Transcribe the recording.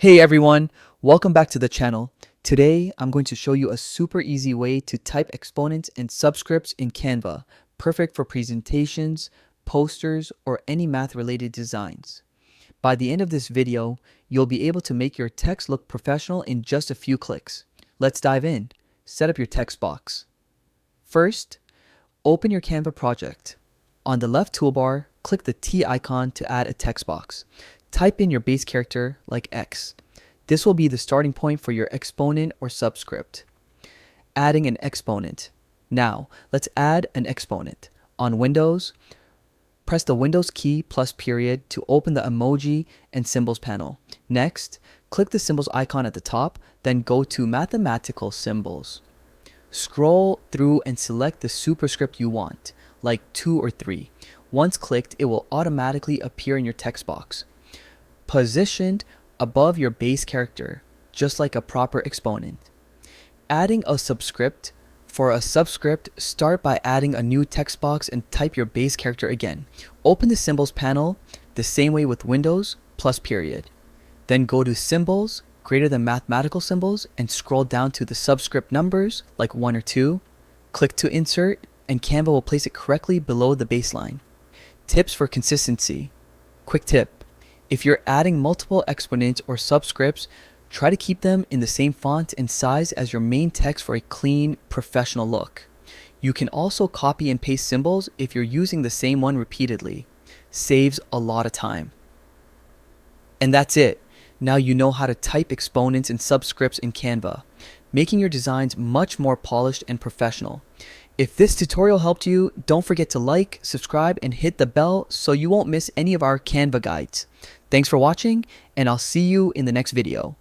Hey everyone, welcome back to the channel. Today I'm going to show you a super easy way to type exponents and subscripts in Canva, perfect for presentations, posters, or any math related designs. By the end of this video, you'll be able to make your text look professional in just a few clicks. Let's dive in. Set up your text box. First, open your Canva project. On the left toolbar, click the T icon to add a text box. Type in your base character like X. This will be the starting point for your exponent or subscript. Adding an exponent. Now, let's add an exponent. On Windows, press the Windows key plus period to open the emoji and symbols panel. Next, click the symbols icon at the top, then go to mathematical symbols. Scroll through and select the superscript you want, like 2 or 3. Once clicked, it will automatically appear in your text box, positioned above your base character, just like a proper exponent. Adding a subscript. For a subscript, start by adding a new text box and type your base character again. Open the symbols panel the same way with Windows plus period. Then go to symbols greater than mathematical symbols and scroll down to the subscript numbers like 1 or 2. Click to insert and Canva will place it correctly below the baseline. Tips for consistency. Quick tip. If you're adding multiple exponents or subscripts, try to keep them in the same font and size as your main text for a clean, professional look. You can also copy and paste symbols if you're using the same one repeatedly. Saves a lot of time. And that's it. Now you know how to type exponents and subscripts in Canva, making your designs much more polished and professional. If this tutorial helped you, don't forget to like, subscribe, and hit the bell so you won't miss any of our Canva guides. Thanks for watching, and I'll see you in the next video.